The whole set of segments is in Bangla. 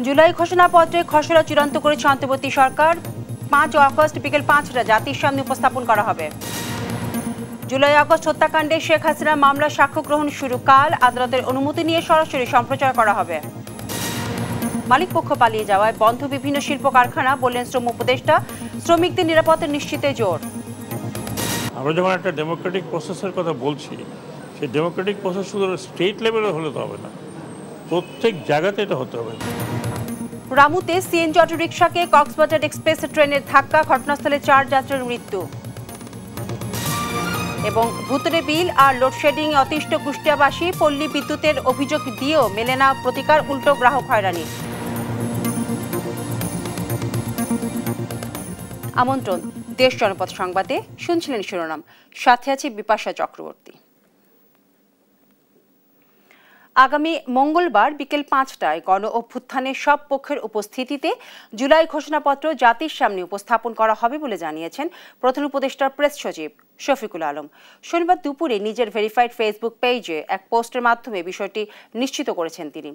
জুলাই ঘোষণাপত্রে খসড়া চূড়ান্ত করেছে অন্তর্বর্তী সরকার। 5 আগস্ট বিকেল 5টা জাতির সামনে উপস্থাপন করা হবে। জুলাই আগস্ট হত্যাকাণ্ডে শেখ হাসিনার মামলা সাক্ষ্য গ্রহণ শুরু কাল। আদালতের অনুমতি নিয়ে সরাসরি সম্প্রচার করা হবে। মালিক পক্ষ পালিয়ে যাওয়ায় বন্ধ বিভিন্ন শিল্প কারখানা, বললেন শ্রম উপদেষ্টা। শ্রমিকদের নিরাপত্তা নিশ্চিতে জোর। আমরা যখন একটা ডেমোক্রেটিক প্রসেসের কথা বলছি, সেই ডেমোক্রেটিক প্রসেস শুধু স্টেট লেভেলে হলে তো হবে না, প্রত্যেক জায়গাতে এটা হতে হবে। রামুতে সিএনজি অটো রিকশাকে কক্সবাজার এক্সপ্রেস ট্রেনের ধাক্কা, ঘটনাস্থলে 4 যাত্রীর মৃত্যু। এবং ভুতুরে বিল আর লোডশেডিং অতিষ্ঠ কুষ্টিয়াবাসী, পল্লী বিদ্যুতের অভিযোগ দিয়েও মেলে না প্রতিকার, উল্টো গ্রাহক হয়রানি। আমন্ত্রণ দেশ জনপদ সংবাদে, শুনছিলেন শিরোনাম, সাথে আছি বিপাশা চক্রবর্তী। আগামী মঙ্গলবার বিকেল 5টায় গণ অভ্যুত্থানের সব পক্ষের উপস্থিতিতে জুলাই ঘোষণাপত্র জাতির সামনে উপস্থাপন করা হবে বলে জানিয়েছেন প্রধান উপদেষ্টার প্রেস সচিব শফিকুল আলম। শনিবার দুপুরে নিজের ভেরিফাইড ফেসবুক পেজে এক পোস্টের মাধ্যমে বিষয়টি নিশ্চিত করেছেন তিনি।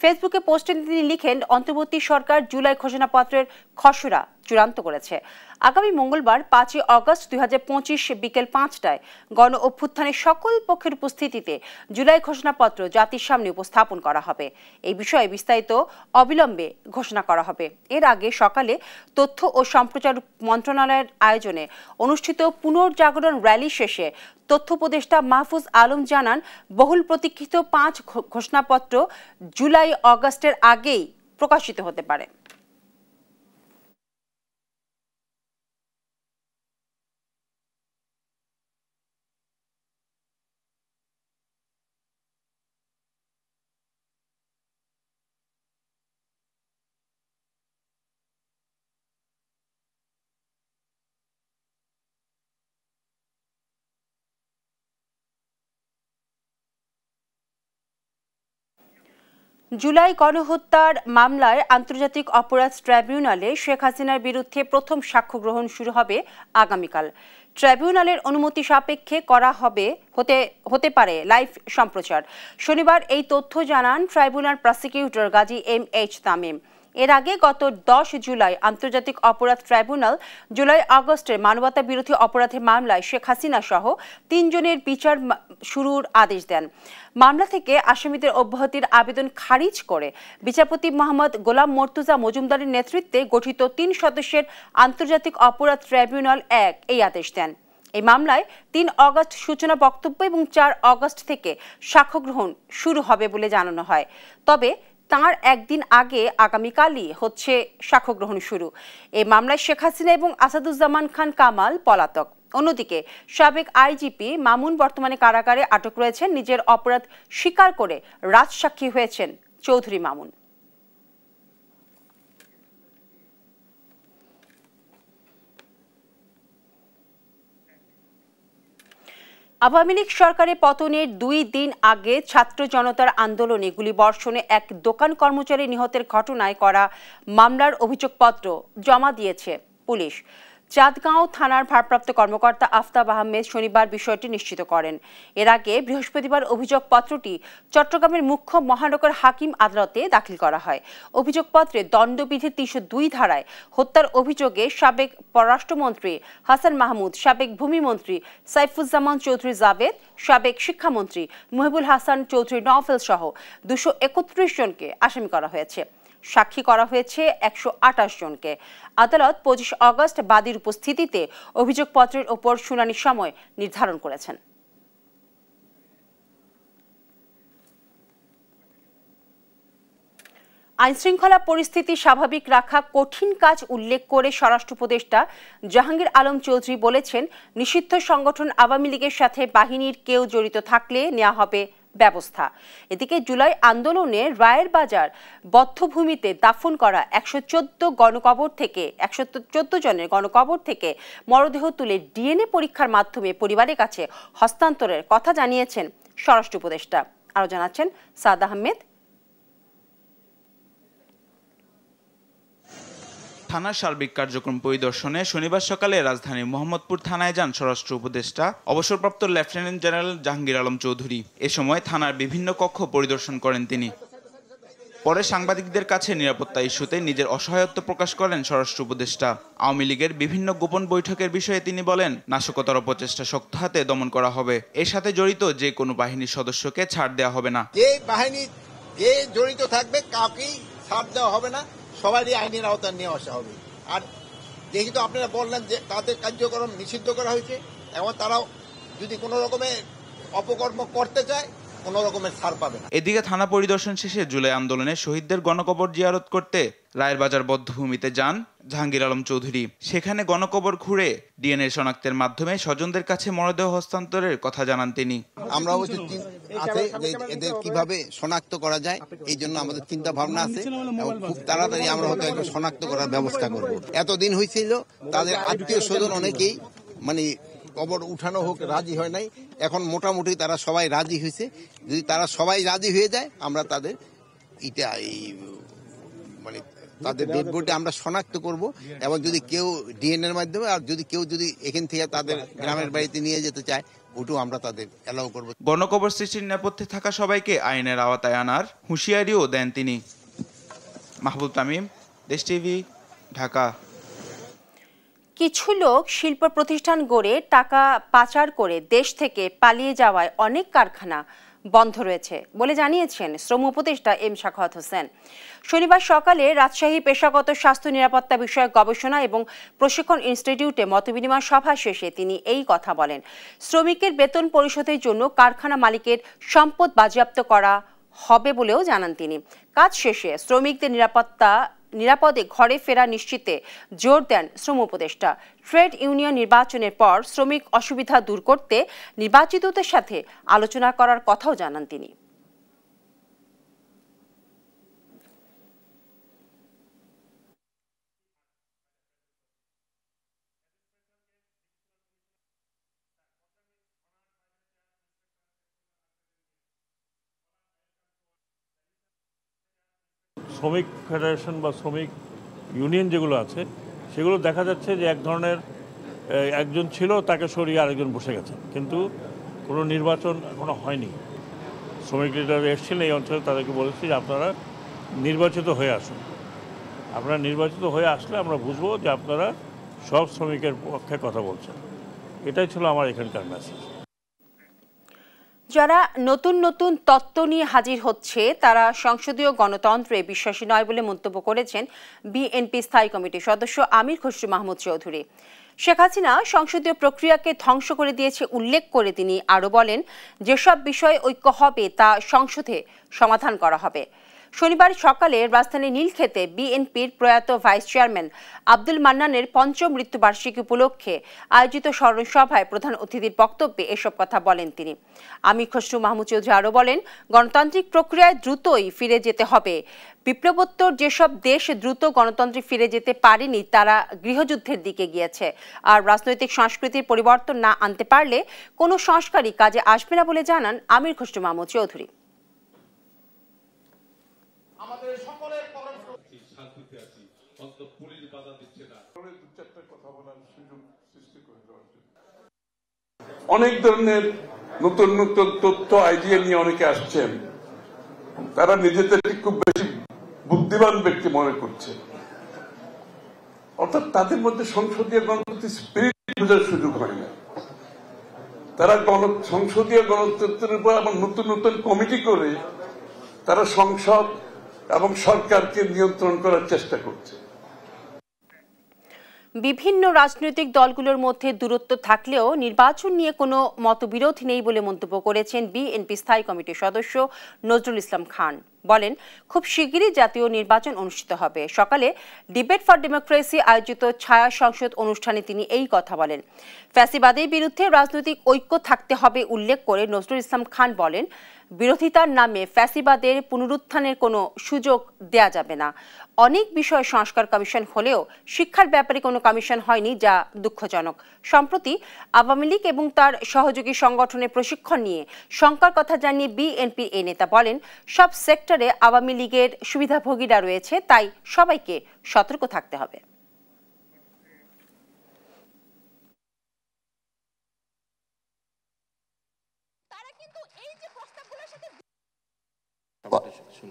ফেসবুকে পোস্টে তিনি লিখেন, অন্তর্বর্তী সরকার জুলাই ঘোষণাপত্রের খসড়া চূড়ান্ত করেছে। আগামী মঙ্গলবার 5 আগস্ট 2025 বিকেল 5টায় গণ অভ্যুত্থানের সকল পক্ষের উপস্থিতিতে জুলাই ঘোষণাপত্র জাতির সামনে উপস্থাপন করা হবে। এই বিষয়ে বিস্তারিত অবিলম্বে ঘোষণা করা হবে। এর আগে সকালে তথ্য ও সম্প্রচার মন্ত্রণালয়ের আয়োজনে অনুষ্ঠিত পুনর্জাগরণ র্যালি শেষে তথ্য উপদেষ্টা মাহফুজ আলম জানান, বহুল প্রতীক্ষিত 5 ঘোষণাপত্র জুলাই আগস্টের আগেই প্রকাশিত হতে পারে। জুলাই গণহত্যার মামলায় আন্তর্জাতিক অপরাধ ট্রাইব্যুনালে শেখ হাসিনার বিরুদ্ধে প্রথম সাক্ষ্য গ্রহণ শুরু হবে আগামীকাল। ট্রাইব্যুনালের অনুমতি সাপেক্ষে করা হতে পারে লাইভ সম্প্রচার। শনিবার এই তথ্য জানান tribunal prosecutor Gazi MH Tamim. এর আগে গত 10 জুলাই আন্তর্জাতিক অপরাধ ট্রাইব্যুনাল জুলাই আগস্টের মানবতা বিরোধী অপরাধের মামলায় শেখ হাসিনা সহ 3 জনের বিচার শুরুর আদেশ দেন। মামলা থেকে আসামিদের অব্যাহতির আবেদন খারিজ করে বিচারপতি মোহাম্মদ গোলাম মর্তুজা মজুমদারের নেতৃত্বে গঠিত 3 সদস্যের আন্তর্জাতিক অপরাধ ট্রাইব্যুনাল 1 এই আদেশ দেন। এই মামলায় 3 আগস্ট সূচনা বক্তব্য এবং 4 আগস্ট থেকে সাক্ষ্য গ্রহণ শুরু হবে বলে জানানো হয়। তবে তার একদিন আগে আগামীকালই হচ্ছে সাক্ষ্য গ্রহণ শুরু। এই মামলায় শেখ হাসিনা এবং আসাদুজ্জামান খান কামাল পলাতক। অন্যদিকে সাবেক আইজিপি মামুন বর্তমানে কারাগারে আটক রয়েছেন। নিজের অপরাধ স্বীকার করে রাজসাক্ষী হয়েছেন চৌধুরী মামুন। আওয়ামী লীগ সরকারের পতনের 2 দিন আগে ছাত্র জনতার আন্দোলনে গুলিবর্ষণে এক দোকান কর্মচারী নিহতের ঘটনায় করা মামলার অভিযোগপত্র জমা দিয়েছে পুলিশ। চাঁদগাঁও থানার ভারপ্রাপ্ত কর্মকর্তা আফতাব আহমেদ শনিবার বিষয়টি নিশ্চিত করেন। এর আগে বৃহস্পতিবার অভিযোগপত্রটি চট্টগ্রামের মুখ্য মহানগর হাকিম আদালতে দাখিল করা হয়। অভিযোগপত্রে দণ্ডবিধির 302 ধারায় হত্যার অভিযোগে সাবেক পররাষ্ট্রমন্ত্রী হাসান মাহমুদ, সাবেক ভূমিমন্ত্রী সাইফুজ্জামান চৌধুরী জাভেদ, সাবেক শিক্ষামন্ত্রী মুহিবুল হাসান চৌধুরী নওফেল সহ 231 জনকে আসামি করা হয়েছে। সাক্ষী করা হয়েছে 128 জনকে। আদালত 25 আগস্ট বাদীর উপস্থিতিতে অভিযোগপত্রের ওপর শুনানির সময় নির্ধারণ করেছেন। আইনশৃঙ্খলা পরিস্থিতি স্বাভাবিক রাখা কঠিন কাজ উল্লেখ করে স্বরাষ্ট্র উপদেষ্টা জাহাঙ্গীর আলম চৌধুরী বলেছেন, নিষিদ্ধ সংগঠন আওয়ামী লীগের সাথে বাহিনীর কেউ জড়িত থাকলে নেওয়া হবে ব্যবস্থা। এদিকে জুলাই আন্দোলনে রায়ের বাজার বধ্যভূমিতে দাফন করা 114 গণকবর থেকে 114 জনের গণকবর থেকে মরদেহ তুলে ডিএনএ পরীক্ষার মাধ্যমে পরিবারের কাছে হস্তান্তরের কথা জানিয়েছেন স্বরাষ্ট্র উপদেষ্টা। আরো জানাচ্ছেন সাদ আহমেদ। থানার সার্বিক কার্যক্রম পরিদর্শনে শনিবার সকালে রাজধানীর মোহাম্মদপুর থানায় যান স্বরাষ্ট্র উপদেষ্টা অবসরপ্রাপ্ত লেফটেন্যান্ট জেনারেল জাহাঙ্গীর আলম চৌধুরী। এ সময় থানার বিভিন্ন কক্ষ পরিদর্শন করেন তিনি। পরে সাংবাদিকদের কাছে নিরাপত্তা ইস্যুতে নিজের অসহায়ত্ব প্রকাশ করেন স্বরাষ্ট্র উপদেষ্টা। আওয়ামী লীগের বিভিন্ন গোপন বৈঠকের বিষয়ে তিনি বলেন, নাশকতার অপচেষ্টা শক্ত হাতে দমন করা হবে। এর সাথে জড়িত যে কোনো বাহিনীর সদস্যকে ছাড় দেওয়া হবে না। যে বাহিনী যে জড়িত থাকবে কাউকেই ছাড় দেওয়া হবে না, সবারই আইনের আওতায় নিয়ে আসা হবে। আর যেহেতু আপনারা বললেন যে তাদের কার্যক্রম নিষিদ্ধ করা হয়েছে, এবং তারাও যদি কোনো রকমের অপকর্ম করতে চায় কোনো রকমের ছাড় পাবে না। এদিকে থানা পরিদর্শন শেষে জুলাই আন্দোলনে শহীদদের গণকবর জিয়ারত করতে রায়ের বাজার বধ্যভূমিতে যান জাহাঙ্গীর আলম চৌধুরী। সেখানে গণকবর ঘুরে ডিএনএ শনাক্তের মাধ্যমে স্বজনদের কাছে মরদেহ হস্তান্তরের কথা জানান তিনি। আমরা অবশ্য আছে যে এদের কিভাবে শনাক্ত করা যায়, এই জন্য আমাদের চিন্তা ভাবনা আছে এবং খুব তাড়াতাড়ি আমরা হয়তো একটা শনাক্ত করার ব্যবস্থা করব। এতদিন হয়েছিল তাদের আত্মীয় স্বজন অনেকেই মানে কবর উঠানো হোক রাজি হয় নাই, এখন মোটামুটি তারা সবাই রাজি হয়েছে। যদি তারা সবাই রাজি হয়ে যায় আমরা তাদের মানে তাদের ডেড বডি আমরা শনাক্ত করব, এবং যদি কেউ ডিএনএর মাধ্যমে, আর যদি কেউ এখান থেকে তাদের গ্রামের বাড়িতে নিয়ে যেতে চায় ওটাও আমরা তাদের অ্যালাউ করব। গণকবর সৃষ্টির নেপথ্যে থাকা সবাইকে আইনের আওতায় আনার হুঁশিয়ারিও দেন তিনি। মাহবুব তামিম, দেশ টিভি, ঢাকা। কিছু লোক শিল্প প্রতিষ্ঠান গড়ে টাকা পাচার করে দেশ থেকে পালিয়ে যাওয়ায় অনেক কারখানা বন্ধ রয়েছে বলে জানিয়েছেন শ্রম উপদেষ্টা এম সাখাওয়াত হোসেন। শনিবার সকালে রাজশাহী পেশাগত স্বাস্থ্য নিরাপত্তা বিষয়ক গবেষণা এবং প্রশিক্ষণ ইনস্টিটিউটে মতবিনিময় সভা শেষে তিনি এই কথা বলেন। শ্রমিকের বেতন পরিশোধের জন্য কারখানা মালিকের সম্পদ বাজেয়াপ্ত করা হবে বলেও জানান তিনি। কাজ শেষে শ্রমিকদের নিরাপদে ঘরে ফেরা নিশ্চিতে জোর দেন শ্রম উপদেষ্টা। ট্রেড ইউনিয়ন নির্বাচনের পর শ্রমিক অসুবিধা দূর করতে নির্বাচিতদের সাথে আলোচনা করার কথাও জানান তিনি। শ্রমিক ফেডারেশন বা শ্রমিক ইউনিয়ন যেগুলো আছে সেগুলো দেখা যাচ্ছে যে এক ধরনের একজন ছিল, তাকে সরিয়ে আরেকজন বসে গেছে, কিন্তু কোনো নির্বাচন এখনো হয়নি। শ্রমিক লিডার এসেছিলেন এই অঞ্চলে, তাদেরকে বলেছি যে আপনারা নির্বাচিত হয়ে আসুন। আপনারা নির্বাচিত হয়ে আসলে আমরা বুঝবো যে আপনারা সব শ্রমিকের পক্ষে কথা বলছেন। এটাই ছিল আমার এখানকার মেসেজ। যারা নতুন নতুন তত্ত্ব নিয়ে হাজির হচ্ছে তারা সংসদীয় গণতন্ত্রে বিশ্বাসী নয় বলে মন্তব্য করেছেন বিএনপি স্থায়ী কমিটির সদস্য আমির খসরু মাহমুদ চৌধুরী। শেখ হাসিনা সংসদীয় প্রক্রিয়াকে ধ্বংস করে দিয়েছে উল্লেখ করে তিনি আরও বলেন, যেসব বিষয়ে ঐক্য হবে তা সংসদে সমাধান করা হবে। শনিবার সকালে রাজধানীর নীলক্ষেতে বিএনপির প্রয়াত ভাইস চেয়ারম্যান আব্দুল মান্নানের পঞ্চম মৃত্যুবার্ষিকী উপলক্ষে আয়োজিত স্মরণ সভায় প্রধান অতিথির বক্তব্যে এসব কথা বলেন তিনি। আমির খসরু মাহমুদ চৌধুরী আরও বলেন, গণতান্ত্রিক প্রক্রিয়ায় দ্রুতই ফিরে যেতে হবে। বিপ্লবোত্তর যেসব দেশ দ্রুত গণতন্ত্রে ফিরে যেতে পারেনি তারা গৃহযুদ্ধের দিকে গিয়েছে, আর রাজনৈতিক সংস্কৃতির পরিবর্তন না আনতে পারলে কোনো সংস্কারই কাজে আসবে না বলে জানান আমির খসরু মাহমুদ চৌধুরী। অনেক ধরনের নতুন নতুন তথ্য আইডিয়া নিয়ে অনেকে আসছেন, তারা নিজেদেরকে খুব বেশি বুদ্ধিমান ব্যক্তি মনে করছে, অর্থাৎ তাদের মধ্যে সংসদীয় গণতন্ত্রের স্পিরিট বোঝার সুযোগ হয় না। তারা সংসদীয় গণতন্ত্রের উপর আবার নতুন নতুন কমিটি করে তারা সংসদ এবং সরকারকে নিয়ন্ত্রণ করার চেষ্টা করছে। বিভিন্ন রাজনৈতিক দলগুলোর মধ্যে দূরত্ব থাকলেও নির্বাচন নিয়ে কোনো মতবিরোধ নেই বলে মন্তব্য করেছেন বিএনপি স্থায়ী কমিটির সদস্য নজরুল ইসলাম খান। বলেন, খুব শিগগিরই জাতীয় নির্বাচন অনুষ্ঠিত হবে। সকালে ডিবেট ফর ডেমোক্রেসি আয়োজিত ছায়া সংসদ অনুষ্ঠানে তিনি এই কথা বলেন। ফ্যাসিবাদের বিরুদ্ধে রাজনৈতিক ঐক্য থাকতে হবে উল্লেখ করে নজরুল ইসলাম খান বলেন, বিরোধিতার নামে ফ্যাসিবাদের পুনরুত্থানের কোনো সুযোগ দেয়া যাবে না। অনেক বিষয়ে সংস্কার কমিশন হলেও শিক্ষার ব্যাপারে কোনো কমিশন হয়নি, যা দুঃখজনক। সম্প্রতি আওয়ামী লীগ এবং তার সহযোগী সংগঠনের প্রশিক্ষণ নিয়ে শঙ্কার কথা জানিয়ে বিএনপির এই নেতা বলেন, সব সেক্টরে আওয়ামী লীগের সুবিধাভোগীরা রয়েছে, তাই সবাইকে সতর্ক থাকতে হবে।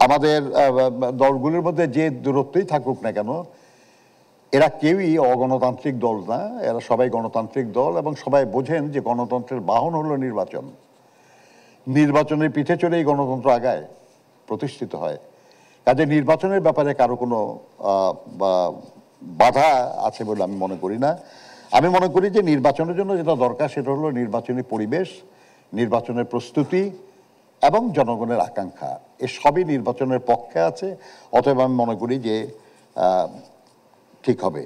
আমাদের দলগুলির মধ্যে যে দূরত্বই থাকুক না কেন, এরা কেউই অগণতান্ত্রিক দল না, এরা সবাই গণতান্ত্রিক দল এবং সবাই বোঝেন যে গণতন্ত্রের বাহন হলো নির্বাচন। নির্বাচনের পিঠে চড়েই গণতন্ত্র আগায়, প্রতিষ্ঠিত হয়। কাজে নির্বাচনের ব্যাপারে কারো কোনো বাধা আছে বলে আমি মনে করি না। আমি মনে করি যে নির্বাচনের জন্য যেটা দরকার সেটা হলো নির্বাচনী পরিবেশ, নির্বাচনের প্রস্তুতি এবং জনগণের আকাঙ্ক্ষা, এ সবই নির্বাচনের পক্ষে আছে। অতএব আমি মনে করি যে ঠিক হবে।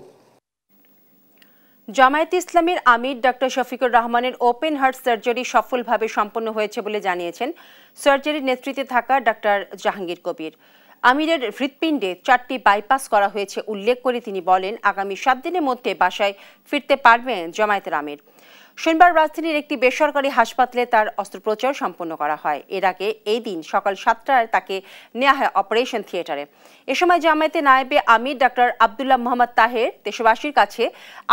জামায়াতে ইসলামের আমির ডক্টর শফিকুর রহমানের ওপেন হার্ট সার্জারি সফলভাবে সম্পন্ন হয়েছে বলে জানিয়েছেন সার্জারির নেতৃত্বে থাকা ডক্টর জাহাঙ্গীর কবির। আমিরের হৃৎপিণ্ডে 4টি বাইপাস করা হয়েছে উল্লেখ করে তিনি বলেন, আগামী 7 দিনের মধ্যে বাসায় ফিরতে পারবেন জামায়াতের আমির। শনিবার রাজধানীর একটি বেসরকারি হাসপাতালে তার অস্ত্রোপচার সম্পন্ন করা হয়। এর আগে এই দিন সকাল 7টায় তাকে নেওয়া হয় অপারেশন থিয়েটারে। এ সময় জামায়াতে নায়েবে আমির ডক্টর আব্দুল্লাহ মোহাম্মদ তাহের দেশবাসীর কাছে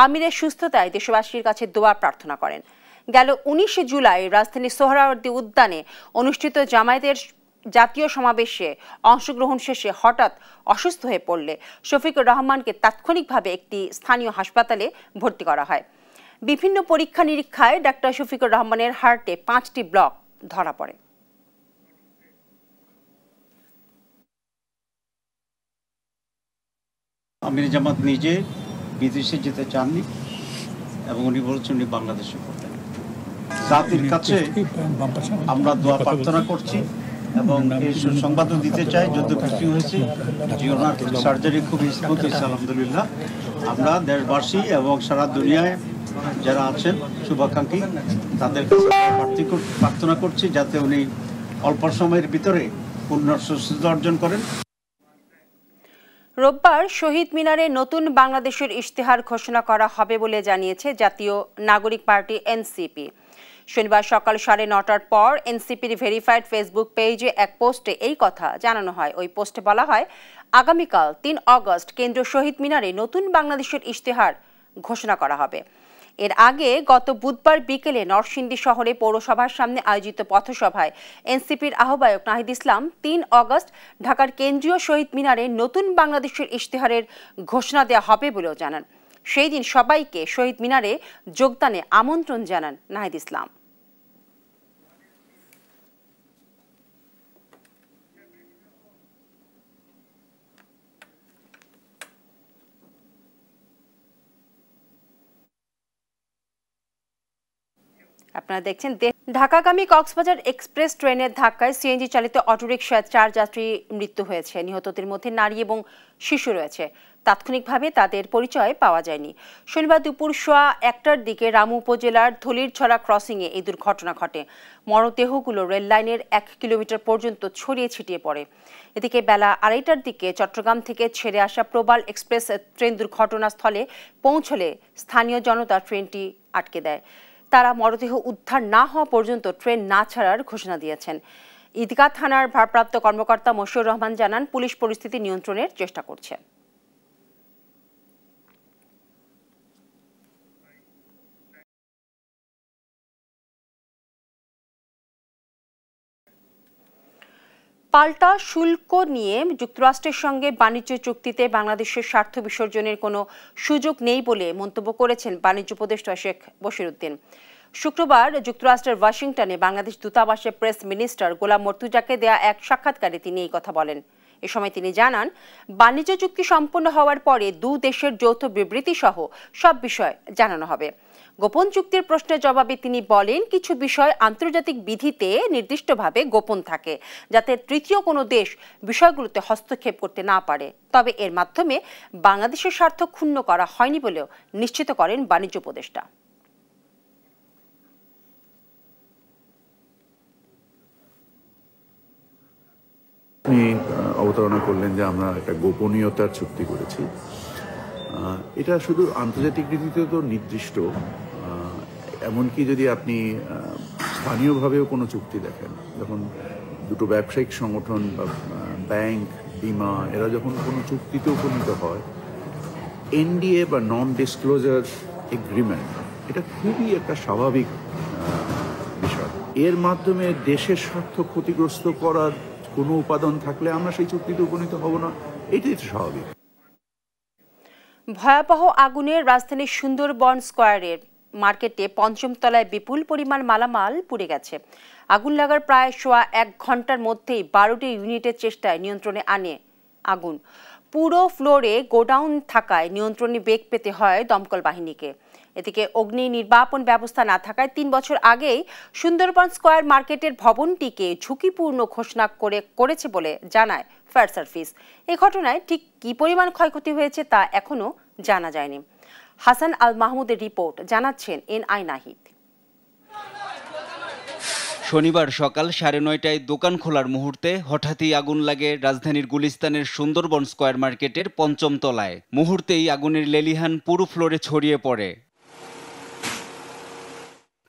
আমিরের সুস্থতায় দেশবাসীর কাছে দোয়া প্রার্থনা করেন। গেল 19 জুলাই রাজধানীর সোহরাওয়ার্দী উদ্যানে অনুষ্ঠিত জামায়াতের জাতীয় সমাবেশে অংশগ্রহণ শেষে হঠাৎ অসুস্থ হয়ে পড়লে শফিকুর রহমানকে তাৎক্ষণিকভাবে একটি স্থানীয় হাসপাতালে ভর্তি করা হয়। বিভিন্ন পরীক্ষা নিরীক্ষায় ডাক্তার শফিকুর রহমানের হার্টে 5টি ব্লক ধরা পড়ে। আমির জামাত নিজে বিদেশে যেতে চাননি এবং উনি বলেছেন উনি বাংলাদেশে করবেন। জাতির কাছে আমরা দোয়া প্রার্থনা করছি এবং এই সংবাদও দিতে চাই যত খুশি হয়েছি যে ওনার সার্জারি খুব স্মুথ হয়েছে আলহামদুলিল্লাহ। আমরা দেশবাসী এবং সারা দুনিয়ায় যারা আছেন শুভাকাঙ্ক্ষী তাদের কাছে প্রার্থনা করছি যাতে উনি অল্প সময়ের ভিতরে পূর্ণ সুস্থতা অর্জন করেন। রোববার শহীদ মিনারে নতুন বাংলাদেশের ইশতেহার ঘোষণা করা হবে বলে জানিয়েছে জাতীয় নাগরিক পার্টি এনসিপি। শনিবার সকাল 9:30টার পর এনসিপির ভেরিফাইড ফেসবুক পেজে এক পোস্টে এই কথা জানানো হয়। ওই পোস্টে বলা হয়, আগামীকাল 3 অগস্ট কেন্দ্রীয় শহীদ মিনারে নতুন বাংলাদেশের ইশতেহার ঘোষণা করা হবে। এর আগে গত বুধবার বিকেলে নরসিংদী শহরে পৌরসভার সামনে আয়োজিত পথসভায় এনসিপির আহ্বায়ক নাহিদ ইসলাম 3 অগস্ট ঢাকার কেন্দ্রীয় শহীদ মিনারে নতুন বাংলাদেশের ইশতেহারের ঘোষণা দেওয়া হবে বলেও জানান। সেই দিন সবাইকে শহীদ মিনারে যোগদানে আমন্ত্রণ জানান নাহিদ ইসলাম। আপনারা দেখছেন ঢাকাগামী কক্সবাজার এক্সপ্রেস ট্রেনের ধাক্কায় সিএনজি চালিত অটোরিকশায় 4 যাত্রী মৃত্যু হয়েছে। নিহতদের মধ্যে নারী এবং শিশু রয়েছে। তাৎক্ষণিকভাবে তাদের পরিচয় পাওয়া যায়নি। শনিবার দুপুর 1টার দিকে রামু উপজেলার ধলিরছড়া ক্রসিংয়ে এই দুর্ঘটনা ঘটে। মরদেহগুলো রেল লাইনের 1 কিলোমিটার পর্যন্ত ছড়িয়ে ছিটিয়ে পড়ে। এদিকে বেলা 2:30টার দিকে চট্টগ্রাম থেকে ছেড়ে আসা প্রবাল এক্সপ্রেস ট্রেন দুর্ঘটনাস্থলে পৌঁছলে স্থানীয় জনতা ট্রেনটি আটকে দেয়। তারা মরদেহ উদ্ধার না হওয়া পর্যন্ত ট্রেন না ছাড়ার ঘোষণা দিয়েছেন। ঈদগাহ থানার ভারপ্রাপ্ত কর্মকর্তা মশিউর রহমান জানান, পুলিশ পরিস্থিতি নিয়ন্ত্রণের চেষ্টা করছে। পাল্টা শুল্ক নিয়ে যুক্তরাষ্ট্রের সঙ্গে বাণিজ্য চুক্তিতে বাংলাদেশের স্বার্থ বিসর্জনের কোনো সুযোগ নেই বলে মন্তব্য করেছেন বাণিজ্য উপদেষ্টা শেখ বশিরউদ্দিন। শুক্রবার যুক্তরাষ্ট্রের ওয়াশিংটনে বাংলাদেশ দূতাবাসের প্রেস মিনিস্টার গোলাম মর্তুজাকে দেয়া এক সাক্ষাৎকারে তিনি এই কথা বলেন। এ সময় তিনি জানান, বাণিজ্য চুক্তি সম্পন্ন হওয়ার পরে 2 দেশের যৌথ বিবৃতি সহ সব বিষয় জানানো হবে। গোপন চুক্তির প্রশ্নের জবাবে তিনি বলেন, কিছু বিষয় আন্তর্জাতিক বিধিতে নির্দিষ্টভাবে গোপন থাকে যাতে তৃতীয় কোনো দেশ বিষয়গুলোতে হস্তক্ষেপ করতে না পারে। তবে এর মাধ্যমে বাংলাদেশের স্বার্থ ক্ষুণ্ণ করা হয়নি বলেও নিশ্চিত করেন বাণিজ্য উপদেষ্টা। আপনি অবতারণা করলেন যে আমরা একটা গোপনীয়তার চুক্তি করেছি। এটা শুধু আন্তর্জাতিক নীতিতে তো নির্দিষ্ট, এমনকি যদি আপনি স্থানীয়ভাবেও কোনো চুক্তি দেখেন, যখন দুটো ব্যবসায়িক সংগঠন বা ব্যাংক, বিমা এরা যখন কোনো চুক্তিতে উপনীত হয়, এনডিএ বা নন ডিসক্লোজার এগ্রিমেন্ট এটা খুবই একটা স্বাভাবিক বিষয়। এর মাধ্যমে দেশের স্বার্থ ক্ষতিগ্রস্ত করার কোনো উপাদান থাকলে আমরা সেই চুক্তিতে উপনীত হব না, এটাই তো স্বাভাবিক। ভয়াবহ আগুনে রাজধানীর সুন্দরবন স্কয়ারের মার্কেটে পঞ্চম তলায় বিপুল পরিমাণ মালামাল পুড়ে গেছে। আগুন লাগার প্রায় সোয়া 1 ঘন্টার মধ্যেই 12টি ইউনিটের চেষ্টায় নিয়ন্ত্রণে আনে আগুন। পুরো ফ্লোরে গোডাউন থাকায় নিয়ন্ত্রণে বেগ পেতে হয় দমকল বাহিনীকে। এদিকে অগ্নি নির্বাপন ব্যবস্থা না থাকায় 3 বছর আগেই সুন্দরবন স্কয়ার মার্কেটের ভবনটিকে ঝুঁকিপূর্ণ ঘোষণা করেছে বলে জানায় ফায়ার সার্ভিস। এই ঘটনায় ঠিক কী পরিমাণ ক্ষয়ক্ষতি হয়েছে তা এখনও জানা যায়নি। হাসান আল মাহমুদের রিপোর্ট, জানাচ্ছেন এনআই নাহিদ। শনিবার সকাল 9:30টায় দোকান খোলার মুহূর্তে হঠাৎই আগুন লাগে রাজধানীর গুলিস্তানের সুন্দরবন স্কয়ার মার্কেটের 5ম তলায়। মুহূর্তেই আগুনের লেলিহান পুরো ফ্লোরে ছড়িয়ে পড়ে।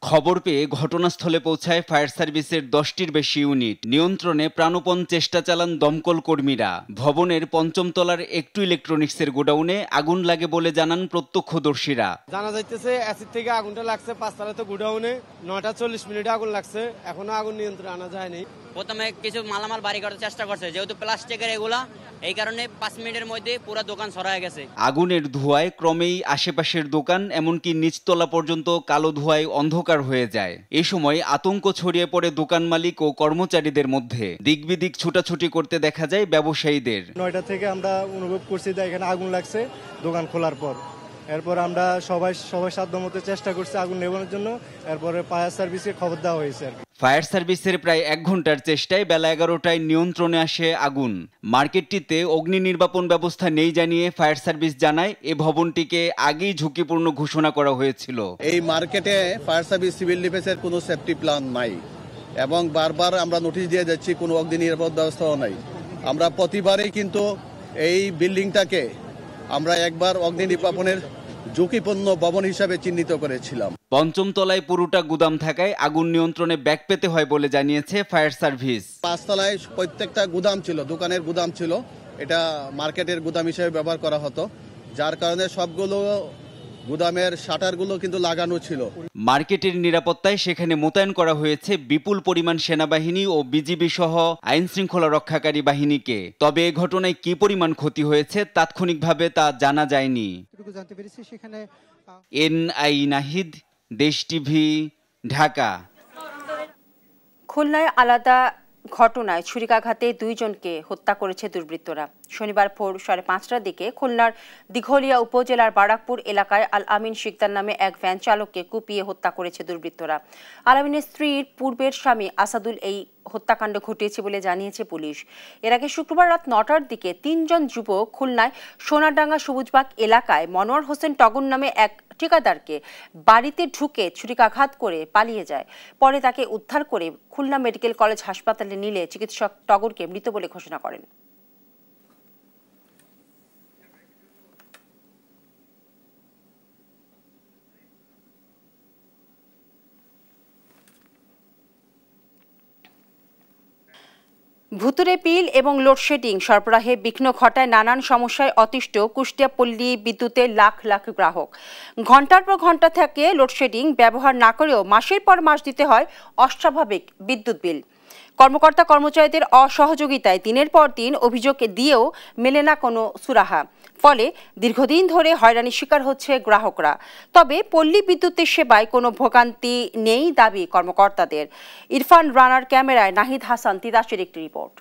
খবর পেয়ে ঘটনাস্থলে পৌঁছায় ফায়ার সার্ভিসের 10টির বেশি ইউনিট। নিয়ন্ত্রণে প্রাণপণ চেষ্টা চালান দমকল কর্মীরা। ভবনের 5ম তলার একটু ইলেকট্রনিক্সের গোডাউনে আগুন লাগে বলে জানান প্রত্যক্ষদর্শীরা। জানা যাইতেছে অ্যাসিড থেকে আগুনটা লাগছে 5 তলাতে গোডাউনে। 9:40 মিনিটে আগুন লাগছে, এখনো আগুন নিয়ন্ত্রণে আনা যায়নি। প্রথমে কিছু মালামাল বাড়ি করার চেষ্টা করছে, যেহেতু প্লাস্টিকের এগুলা, এই কারণে 5 মিনিটের মধ্যে পুরো দোকান ছড়ায় গেছে। আগুনের ধোঁয়ায় ক্রমেই আশেপাশের দোকান এমনকি নিচতলা পর্যন্ত কালো ধোঁয়ায় অন্ধকার হয়ে যায়। এই সময় আতঙ্ক ছড়িয়ে পড়ে দোকান মালিক ও কর্মচারীদের মধ্যে। দিকবিদিক ছুটাছুটি করতে দেখা যায় ব্যবসায়ীদের। 9টা থেকে আমরা অনুভব করছি যে এখানে আগুন লাগছে দোকান খোলার পর। এরপর আমরা সবাই সাধ্যমতো চেষ্টা করছি আগুন নেভানোর জন্য। এরপরে ফায়ার সার্ভিসে খবর দেওয়া হয়েছে। ফায়ার সার্ভিসের প্রায় 1 ঘন্টার চেষ্টায় বেলা 11টায় নিয়ন্ত্রণে আসে আগুন। মার্কেটটিতে অগ্নি নির্বাপন ব্যবস্থা নেই জানিয়ে ফায়ার সার্ভিস জানায় এ ভবনটিকে আগেই ঝুঁকিপূর্ণ ঘোষণা করা হয়েছিল। এই মার্কেটে ফায়ার সার্ভিস সিভিল ডিফেন্সের কোনো সেফটি প্ল্যান নাই এবং বারবার আমরা নোটিশ দিয়ে যাচ্ছি, কোনো অগ্নি নিরাপদ ব্যবস্থাও নাই। আমরা প্রতিবারই কিন্তু এই বিল্ডিংটাকে আমরা একবার অগ্নি নির্বাপনের ঝুঁকিপূর্ণ ভবন হিসাবে চিহ্নিত করেছিলাম। 5ম তলায় পুরোটা গুদাম থাকায় আগুন নিয়ন্ত্রণে ব্যাগ পেতে হয় বলে জানিয়েছে ফায়ার সার্ভিস। 5 তলায় প্রত্যেকটা গুদাম ছিল, দোকানের গুদাম ছিল, এটা মার্কেটের গুদাম হিসেবে ব্যবহার করা হতো, যার কারণে সবগুলো গুদামের শাটারগুলো কিন্তু লাগানো ছিল। মার্কেটের নিরাপত্তায় সেখানে মোতায়েন করা হয়েছে বিপুল পরিমাণ সেনাবাহিনী ও বিজিবি সহ আইন শৃঙ্খলা রক্ষাকারী বাহিনীকে। তবে এ ঘটনায় কি পরিমাণ ক্ষতি হয়েছে তাৎক্ষণিকভাবে তা জানা যায়নি। এনআই নাহিদ, দেশ টিভি, ঢাকা। খুলনায় আলাদা ঘটনায় ছুরিকাঘাতে 2 জনকে হত্যা করেছে দুর্বৃত্তরা। শনিবার ভোর 5:30টার দিকে খুলনার দিঘলিয়া উপজেলার বারাকপুর এলাকায় আল আমিন শিকদার নামে এক ভ্যান চালককে কুপিয়ে হত্যা করেছে দুর্বৃত্তরা। আল আমিনের স্ত্রীর পূর্বের স্বামী আসাদুল এই হত্যাকাণ্ড ঘটিয়েছে বলে জানিয়েছে পুলিশ। এর আগে শুক্রবার রাত 9টার দিকে 3 জন যুবক খুলনায় সোনারডাঙ্গা সবুজবাগ এলাকায় মনোয়ার হোসেন টগর নামে এক ঠিকাদারকে বাড়িতে ঢুকে ছুরিকাঘাত করে পালিয়ে যায়। পরে তাকে উদ্ধার করে খুলনা মেডিকেল কলেজ হাসপাতালে নিলে চিকিৎসক টগরকে মৃত বলে ঘোষণা করেন। ভুতুরে পিল এবং লোডশেডিং সরবরাহে বিঘ্ন ঘটায় নানান সমস্যায় অতিষ্ঠ কুষ্টিয়া পল্লী বিদ্যুতের লাখ লাখ গ্রাহক। ঘন্টার পর ঘন্টা থেকে লোডশেডিং ব্যবহার না করেও মাসের পর মাস দিতে হয় অস্বাভাবিক বিদ্যুৎ বিল। কর্মকর্তা কর্মচারীদের অসহযোগিতায় দিনের পর দিন অভিযোগ দিয়েও মেলে না কোনো সুরাহা। ফলে দীর্ঘদিন ধরে হয়রানির শিকার হচ্ছে গ্রাহকরা। তবে পল্লী বিদ্যুতের সেবায় কোনো ভোগান্তি নেই দাবি কর্মকর্তাদের। ইরফান রানার ক্যামেরায় নাহিদ হাসান তিতাসের একটি রিপোর্ট।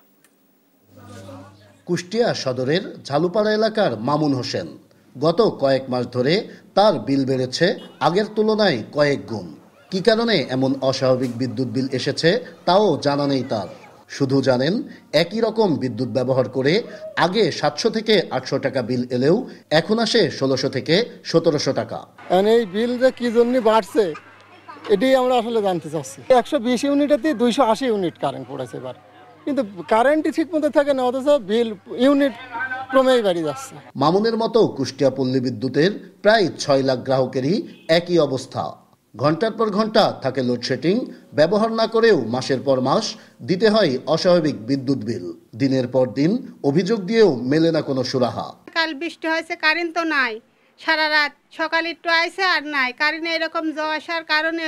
কুষ্টিয়া সদরের ঝালুপাড়া এলাকার মামুন হোসেন গত কয়েক মাস ধরে তার বিল বেড়েছে আগের তুলনায় কয়েক গুণ। কি কারণে এমন অস্বাভাবিক বিদ্যুৎ বিল এসেছে তাও জানা নেই তার। শুধু জানেন একই রকম বিদ্যুৎ ব্যবহার করে আগে 700 থেকে 800 টাকা বিল এলেও এখন আসে 1600 থেকে 1700 টাকা। এই বিল যে কি জন্য বাড়ছে এটাই আমরা আসলে জানতে চাচ্ছি। 120 ইউনিটেতে 280 ইউনিট কারেন্ট পড়েছে এবার, কিন্তু কারেন্টই ঠিক মতো থাকে না, অথচ বিল ইউনিট ক্রমেই বাড়ি যাচ্ছে। মামুনের মতো কুষ্টিয়া পল্লী বিদ্যুতের প্রায় 6 লাখ গ্রাহকেরই একই অবস্থা। ঘন্টার পর ঘন্টা থাকে লোডশেডিং, ব্যবহার না করেও মাসের পর মাস দিতে হয় অস্বাভাবিক বিদ্যুৎ বিল। দিনের পর দিন অভিযোগ দিয়েও মেলে না কোনো সুরাহা। কাল বৃষ্টি হয়েছে, কারেন্ট তো নাই, সারা রাত, সকালে একটু আইছে আর নাই কারেন্ট। এরকম যাওয়া আসার কারণে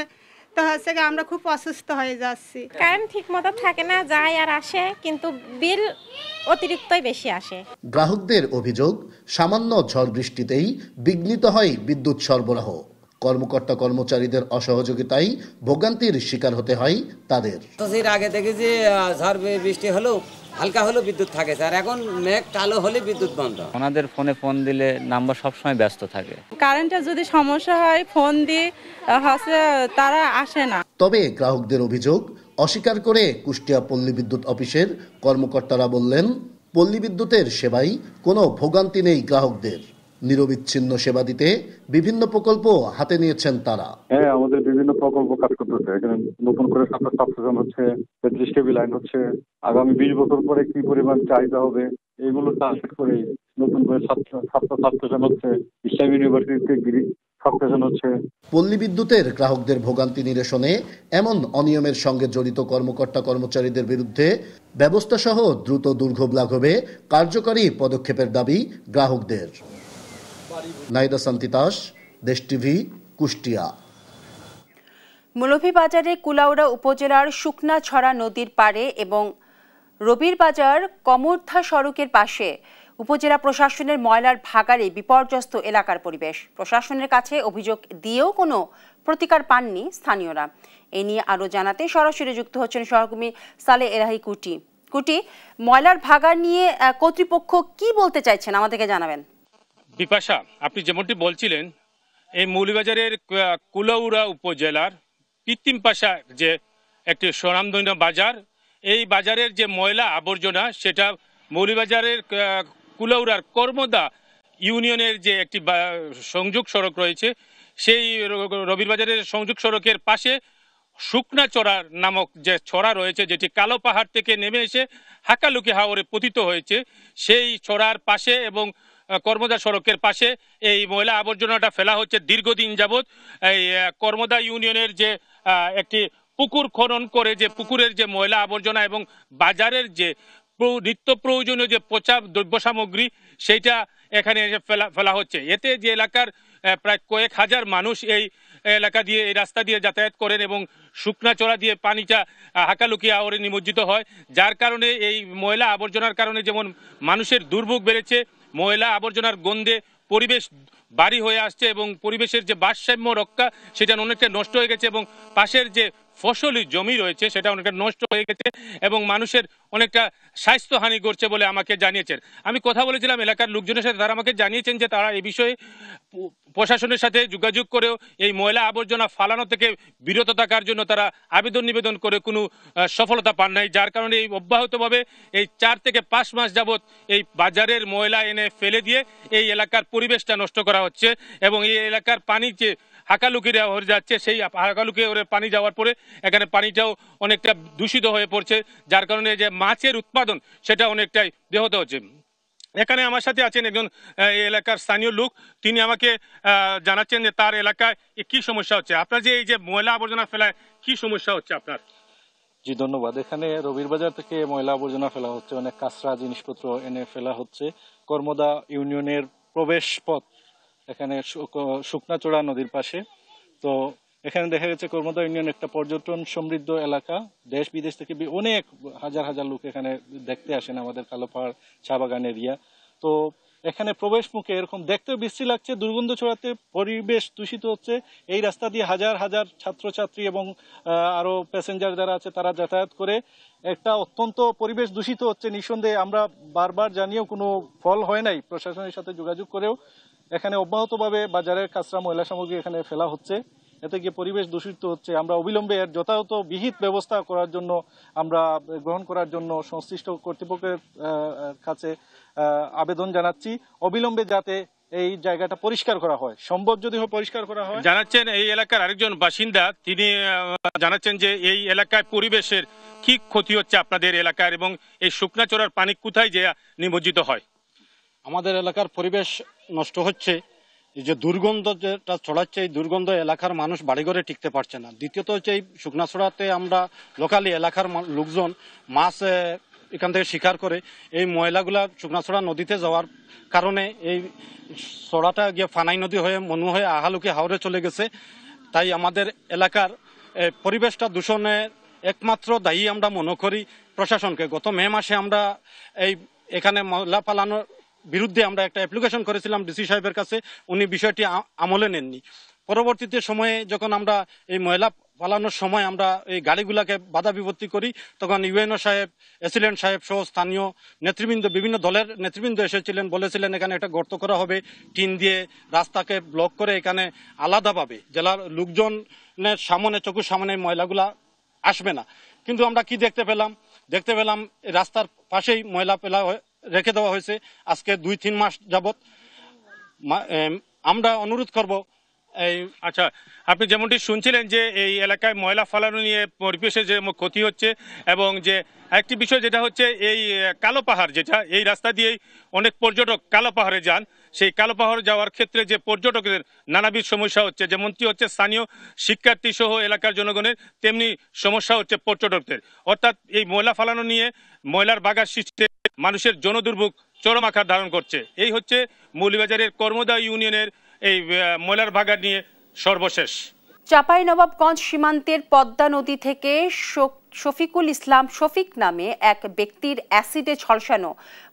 তো হচ্ছে গিয়ে আমরা খুব অসুস্থ হয়ে যাচ্ছি। কারেন্ট ঠিক মতো থাকে না, যায় আর আসে, কিন্তু বিল অতিরিক্তই বেশি আসে। গ্রাহকদের অভিযোগ, সামান্য ঝড় বৃষ্টিতেই বিঘ্নিত হয় বিদ্যুৎ সরবরাহ। কর্মকর্তা কর্মচারীদের অসহযোগিতায় ভোগান্তির শিকার হতে হয় তাদের। আগে দেখেছি ঝড় বৃষ্টি হলেও হালকা হলেও বিদ্যুৎ থাকে স্যার, এখন মেঘ কালো হলে বিদ্যুৎ বন্ধ। ওনাদের ফোনে ফোন দিলে নাম্বার সবসময় ব্যস্ত থাকে। কারেন্টের যদি সমস্যা হয় ফোন দিয়ে হচ্ছে তারা আসে না। তবে গ্রাহকদের অভিযোগ অস্বীকার করে কুষ্টিয়া পল্লী বিদ্যুৎ অফিসের কর্মকর্তারা বললেন, পল্লী বিদ্যুতের সেবায় কোনো ভোগান্তি নেই গ্রাহকদের। নিরবিচ্ছিন্ন সেবা দিতে বিভিন্ন প্রকল্প হাতে নিয়েছেন তারা। হ্যাঁ, আমাদের বিভিন্ন প্রকল্প কাজ করতেছে। এখানে নতুন করে সাবস্টেশন হচ্ছে, 33 কেবি লাইন হচ্ছে। আগামী 20 বছর পরে কি পরিমাণ চাহিদা হবে এগুলো টার্গেট করে নতুন করে সাবস্টেশন হচ্ছে, ইসলাম ইউনিভার্সিটিতে সাবস্টেশন হচ্ছে। পল্লী বিদ্যুতের গ্রাহকদের ভোগান্তি নিরসনে এমন অনিয়মের সঙ্গে জড়িত কর্মকর্তা কর্মচারীদের বিরুদ্ধে ব্যবস্থা সহ দ্রুত দুর্ভোগ লাঘবে কার্যকরী পদক্ষেপের দাবি গ্রাহকদের। নাইদা সান্তিতাস, দেশ টিভি, কুষ্টিয়া। মৌলভীবাজারের কুলাউড়া উপজেলার শুকনাছড়া নদীর পাড়ে এবং রবির বাজার কমরথা সড়কের পাশে উপজেলা প্রশাসনের ময়লার ভাগাড়ে বিপর্যস্ত এলাকার পরিবেশ। প্রশাসনের কাছে অভিযোগ দিয়েও কোনো প্রতিকার পাননি স্থানীয়রা। এ নিয়ে আরও জানাতে সরাসরি যুক্ত হচ্ছেন সহকর্মী সালে এরাহি কুটি। কুটি, ময়লার ভাগাড় নিয়ে কর্তৃপক্ষ কি বলতে চাইছেন আমাদেরকে জানাবেন। বিপাশা, আপনি যেমনটি বলছিলেন, এই মৌলভীবাজারের কুলাউড়া উপজেলার কৃত্রিম পাশা যে একটি স্বনামধন্য বাজার, এই বাজারের যে ময়লা আবর্জনা সেটা মৌলভীবাজারের কুলাউড়ার কর্মদা ইউনিয়নের যে একটি সংযোগ সড়ক রয়েছে, সেই রবির বাজারের সংযোগ সড়কের পাশে শুকনাচড়া নামক যে ছড়া রয়েছে, যেটি কালো পাহাড় থেকে নেমে এসে হাকালুকি হাওরে পতিত হয়েছে, সেই ছড়ার পাশে এবং কর্মদা সড়কের পাশে এই ময়লা আবর্জনাটা ফেলা হচ্ছে দীর্ঘদিন যাবৎ। এই কর্মদা ইউনিয়নের যে একটি পুকুর খনন করে যে পুকুরের যে ময়লা আবর্জনা এবং বাজারের যে নিত্য প্রয়োজনীয় যে পচা দ্রব্য সামগ্রী সেইটা এখানে এসে ফেলা হচ্ছে। এতে যে এলাকার প্রায় কয়েক হাজার মানুষ এই এলাকা দিয়ে, এই রাস্তা দিয়ে যাতায়াত করেন এবং শুকনাচড়া দিয়ে পানিটা হাকালুকি হাওরে নিমজ্জিত হয়, যার কারণে এই ময়লা আবর্জনার কারণে যেমন মানুষের দুর্ভোগ বেড়েছে, ময়লা আবর্জনার গন্ধে পরিবেশ বাড়ি হয়ে আসছে এবং পরিবেশের যে ভারসাম্য রক্ষা সেটা অনেকটা নষ্ট হয়ে গেছে এবং পাশের যে ফসলি জমি রয়েছে সেটা অনেকটা নষ্ট হয়ে গেছে এবং মানুষের অনেকটা স্বাস্থ্যহানি করছে বলে আমাকে জানিয়েছেন। আমি কথা বলেছিলাম এলাকার লোকজনের সাথে, তারা আমাকে জানিয়েছেন যে তারা এই বিষয়ে প্রশাসনের সাথে যোগাযোগ করেও এই ময়লা আবর্জনা ফালানো থেকে বিরত থাকার জন্য তারা আবেদন নিবেদন করে কোনো সফলতা পান নাই, যার কারণে এই অব্যাহতভাবে এই 4 থেকে 5 মাস যাবৎ এই বাজারের ময়লা এনে ফেলে দিয়ে এই এলাকার পরিবেশটা নষ্ট করা হচ্ছে এবং এই এলাকার পানি যে হাকালুকি হাওরে যাচ্ছে, সেই হাকালুকি হাওরে পানি যাওয়ার পরে এখানে পানিটাও অনেকটা দূষিত হয়ে পড়ছে, যার কারণে যে মাছের উৎপাদন সেটা অনেকটাই ব্যাহত হচ্ছে। এখানে আমার সাথে আছেন একজন এলাকার স্থানীয় লোক, তিনি আমাকে জানাচ্ছেন যে তার এলাকায় কি সমস্যা হচ্ছে। আপনার যে এই যে ময়লা আবর্জনা ফেলায় কি সমস্যা হচ্ছে আপনার? জি ধন্যবাদ। এখানে রবির বাজার থেকে ময়লা আবর্জনা ফেলা হচ্ছে, অনেক কাঁচরা জিনিসপত্র এনে ফেলা হচ্ছে। কর্মদা ইউনিয়নের প্রবেশ পথ এখানে শুকনাচড়া নদীর পাশে। তো এখানে দেখা গেছে কর্মদা ইউনিয়ন একটা পর্যটন সমৃদ্ধ এলাকা, দেশ বিদেশ থেকে অনেক হাজার হাজার লোক এখানে দেখতে আসেন আমাদের কালো পাহাড় চা বাগান এরিয়া। তো এখানে প্রবেশ মুখে এরকম দেখতে বিশ্রী লাগছে, দুর্গন্ধ ছড়াতে, পরিবেশ দূষিত হচ্ছে। এই রাস্তা দিয়ে হাজার হাজার ছাত্রছাত্রী এবং আরো প্যাসেঞ্জার যারা আছে তারা যাতায়াত করে, একটা অত্যন্ত পরিবেশ দূষিত হচ্ছে। নিঃসন্দেহে আমরা বারবার জানিয়েও কোনো ফল হয় নাই, প্রশাসনের সাথে যোগাযোগ করেও এখানে অব্যাহতভাবে বাজারের কাঁচরা ময়লা সামগ্রী এখানে ফেলা হচ্ছে, এতে গিয়ে পরিবেশ দূষিত হচ্ছে। আমরা অবিলম্বে এর যথাযথ বিহিত ব্যবস্থা করার জন্য, আমরা গ্রহণ করার জন্য সংশ্লিষ্ট কর্তৃপক্ষের কাছে আবেদন জানাচ্ছি, অবিলম্বে যাতে এই জায়গাটা পরিষ্কার করা হয়, সম্ভব যদি পরিষ্কার করা হয়। জানাচ্ছেন এই এলাকার আরেকজন বাসিন্দা, তিনি জানাচ্ছেন যে এই এলাকায় পরিবেশের কি ক্ষতি হচ্ছে আপনাদের এলাকার এবং এই শুকনাচড়ার পানি কোথায় যে নিমজ্জিত হয়? আমাদের এলাকার পরিবেশ নষ্ট হচ্ছে, এই যে দুর্গন্ধ যেটা ছড়াচ্ছে, এই দুর্গন্ধ এলাকার মানুষ বাড়িঘরে টিকতে পারছে না। দ্বিতীয়ত হচ্ছে এই শুকনাছড়াতে আমরা লোকালি এলাকার লোকজন মাছ এখান থেকে শিকার করে, এই ময়লাগুলা শুকনাছড়া নদীতে যাওয়ার কারণে এই ছড়াটা গিয়ে ফানাই নদী হয়ে মনু হয়ে আহালুকি হাওরে চলে গেছে। তাই আমাদের এলাকার পরিবেশটা দূষণের একমাত্র দায়ী আমরা মনে করি প্রশাসনকে। গত মে মাসে আমরা এখানে ময়লা ফালানোর বিরুদ্ধে আমরা একটা অ্যাপ্লিকেশন করেছিলাম ডিসি সাহেবের কাছে, উনি বিষয়টি আমলে নেননি। পরবর্তীতে সময়ে যখন আমরা এই ময়লা পালানোর সময় আমরা এই গাড়িগুলাকে বাধা বিপত্তি করি, তখন ইউএনও সাহেব, এসিলেন্ট সাহেব সহ স্থানীয় নেতৃবৃন্দ, বিভিন্ন দলের নেতৃবৃন্দ এসেছিলেন, বলেছিলেন এখানে একটা গর্ত করা হবে টিন দিয়ে, রাস্তাকে ব্লক করে এখানে আলাদাভাবে জেলার লোকজনের সামনে, চোখের সামনে ময়লাগুলা আসবে না। কিন্তু আমরা কি দেখতে পেলাম রাস্তার পাশেই ময়লা রেখে দেওয়া হয়েছে আজকে 2-3 মাস যাবত। আমরা অনুরোধ করব আচ্ছা, আপনি যেমনটি শুনছিলেন যে এই এলাকায় ময়লা ফালানো নিয়ে পরিবেশের যে ক্ষতি হচ্ছে, এবং যে আরেকটি বিষয় যেটা হচ্ছে এই কালো পাহাড়, যেটা এই রাস্তা দিয়েই অনেক পর্যটক কালো পাহাড়ে যান, সেই কালো পাহাড় যাওয়ার ক্ষেত্রে যে পর্যটকদের নানাবিধ সমস্যা হচ্ছে, যেমনটি হচ্ছে স্থানীয় শিক্ষার্থী সহ এলাকার জনগণের, তেমনি সমস্যা হচ্ছে পর্যটকদের। অর্থাৎ এই ময়লা ফালানো নিয়ে ময়লার বাগার সৃষ্টি মানুষের জনদুর্ভোগ চরম আকার ধারণ করছে। এই হচ্ছে মৌলভীবাজারের কর্মদা ইউনিয়নের এই ময়লার বাগার নিয়ে সর্বশেষ। চাঁপাইনবাবগঞ্জ সীমান্তের পদ্মা নদী থেকে শফিকুল ইসলাম শফিক নামে এক ব্যক্তির অ্যাসিডে ঝলসানো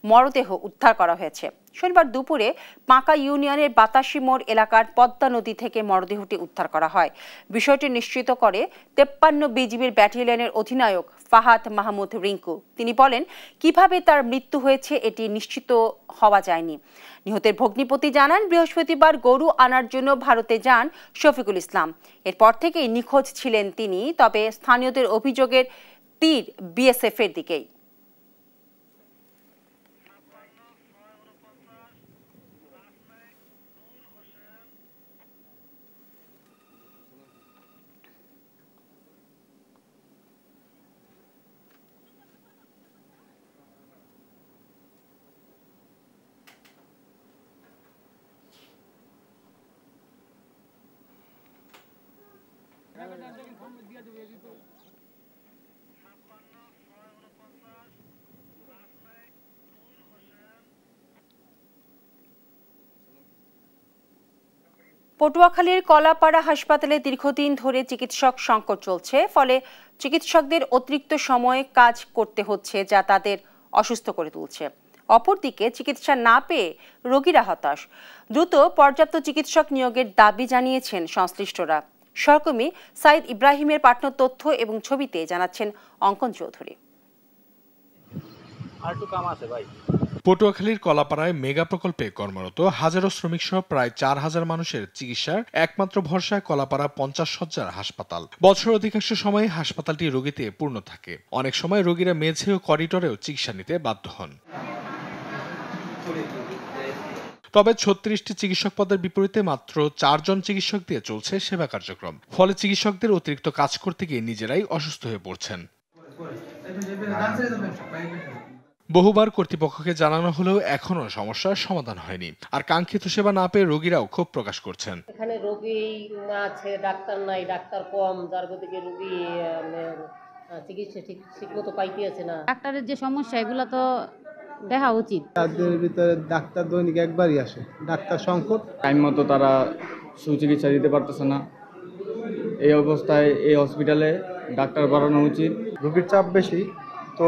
মরদেহ উদ্ধার করা হয়েছে। শনিবার দুপুরে পাঁকা ইউনিয়নের বাতাসি মোড় এলাকার পদ্মা নদী থেকে মরদেহটি উদ্ধার করা হয়। বিষয়টি নিশ্চিত করে 53 বিজিবির ব্যাটালিয়নের অধিনায়ক ফাহাদ মাহমুদ রিঙ্কু। তিনি বলেন, কিভাবে তার মৃত্যু হয়েছে এটি নিশ্চিত হওয়া যায়নি। নিহতের ভগ্নিপতি জানান, বৃহস্পতিবার গরু আনার জন্য ভারতে যান শফিকুল ইসলাম। এরপর থেকেই নিখোঁজ ছিলেন তিনি। তবে স্থানীয়দের অভিযোগের তীর বিএসএফ এর দিকেই। পটুয়াখালীর কলাপাড়া হাসপাতালে দীর্ঘদিন ধরে চিকিৎসক সংকট চলছে। ফলে চিকিৎসকদের অতিরিক্ত সময়ে কাজ করতে হচ্ছে, যা তাদের অসুস্থ করে তুলছে। অপরদিকে চিকিৎসা না পেয়ে রোগীরা হতাশ। দ্রুত পর্যাপ্ত চিকিৎসক নিয়োগের দাবি জানিয়েছেন সংশ্লিষ্টরা। সহকর্মী সাইদ ইব্রাহিমের পাঠানো তথ্য এবং ছবিতে জানাচ্ছেন অঙ্কন চৌধুরী। পটুয়াখালীর কলাপাড়ায় মেগা প্রকল্পে কর্মরত হাজারো শ্রমিক সহ প্রায় 4000 মানুষের চিকিৎসার একমাত্র ভরসা কলাপাড়া 50 শয্যার হাসপাতাল। বছর অধিকাংশ সময় হাসপাতালটি রোগীতে পূর্ণ থাকে। অনেক সময় রোগীরা মেঝে ও করিডোরেও চিকিৎসা নিতে বাধ্য হন। তবে 36টি চিকিৎসক পদের বিপরীতে মাত্র 4 জন চিকিৎসক দিয়ে চলছে সেবা কার্যক্রম। ফলে চিকিৎসকদের অতিরিক্ত কাজ করতে গিয়ে নিজেরাই অসুস্থ হয়ে পড়ছেন। বহুবার কর্তৃপক্ষকে জানানো হলেও এখনো সমস্যার সমাধান হয়নি। আর কাঙ্ক্ষিত সেবা না পেয়ে রোগীরাও ক্ষোভ প্রকাশ করছেন। এখানে রোগী আছে, ডাক্তার নাই, ডাক্তার কম, যার গতিকে রোগী চিকিৎসা ঠিকমতো পাইতেছে না। ডাক্তারের যে সমস্যা, এগুলো তো দেখা উচিত। তাদের ভিতরে ডাক্তার দৈনিক একবারই আসে, ডাক্তার সংকট। টাইম মতো তারা সুচিকিৎসা দিতে পারতেছে না। এই অবস্থায় এই হসপিটালে ডাক্তার বাড়ানো উচিত। রোগীর চাপ বেশি তো,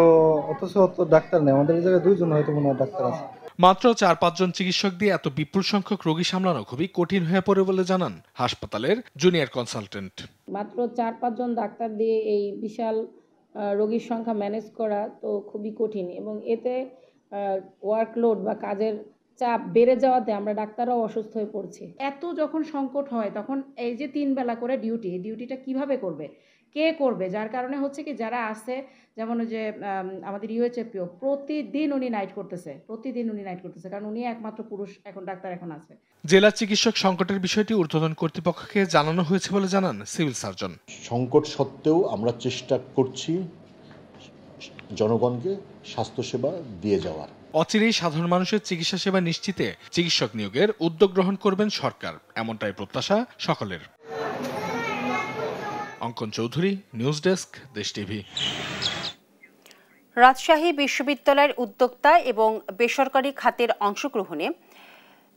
অথচ ডাক্তার নেই। আমাদের এই জায়গায় 2 জন হয়তো মনে হয় ডাক্তার আছে। মাত্র 4-5 জন চিকিৎসক দিয়ে এত বিপুল সংখ্যক রোগী সামলানো খুবই কঠিন হয়ে পড়ে বলে জানান হাসপাতালের জুনিয়র কনসালটেন্ট। মাত্র 4-5 জন ডাক্তার দিয়ে এই বিশাল রোগীর সংখ্যা ম্যানেজ করা তো খুবই কঠিন, এবং এতে ওয়ার্কলোড বা কাজের চাপ বেড়ে যাওয়াতে আমরা ডাক্তাররাও অসুস্থ হয়ে পড়ছি। এত যখন সংকট হয়, তখন এই যে 3 বেলা করে ডিউটিটা কিভাবে করবে, কে করবে? যার কারণে হচ্ছে কি, যারা আছে যেমন যে আমাদের ইউএইচএপিও প্রতিদিন উনি নাইট করতেছে, কারণ উনি একমাত্র পুরুষ এখন ডাক্তার এখন আছে। জেলা চিকিৎসক সংকটের বিষয়টি ঊর্ধ্বতন কর্তৃপক্ষকে জানানো হয়েছে বলে জানান সিভিল সার্জন। সংকট সত্ত্বেও আমরা চেষ্টা করছি জনগণকে স্বাস্থ্যসেবা দিয়ে যাওয়ার। অচিরেই সাধারণ মানুষের চিকিৎসা সেবা নিশ্চিতে চিকিৎসক নিয়োগের উদ্যোগ গ্রহণ করবেন সরকার, এমনটাই প্রত্যাশা সকলের। অঙ্কন চৌধুরী, নিউজ ডেস্ক, দেশ টিভি। রাজশাহী বিশ্ববিদ্যালয়ের উদ্যোক্তা এবং বেসরকারি খাতের অংশগ্রহণে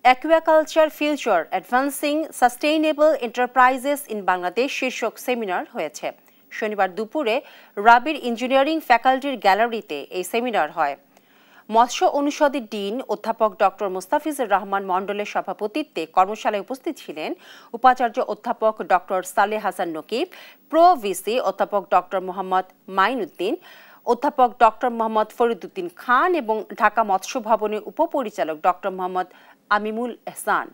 aquaculture future advancing sustainable enterprises in Bangladesh শীর্ষক সেমিনার হয়েছে। শনিবার দুপুরে রাবির ইঞ্জিনিয়ারিং ফ্যাকাল্টির গ্যালারিতে এই সেমিনার হয়। মৎস্য অনুষদের ডিন অধ্যাপক ডক্টর মোস্তাফিজুর রহমান মণ্ডলের সভাপতিত্বে কর্মশালায় উপস্থিত ছিলেন উপাচার্য অধ্যাপক doctor Saleh Hasan Nakib, pro VC অধ্যাপক ডক্টর মোহাম্মদ মাইনুদ্দিন, অধ্যাপক ডক্টর মোহাম্মদ ফরিদউদ্দিন খান এবং ঢাকা মৎস্য ভবনের উপপরিচালক ডক্টর মোহাম্মদ আমিমুল এহসান।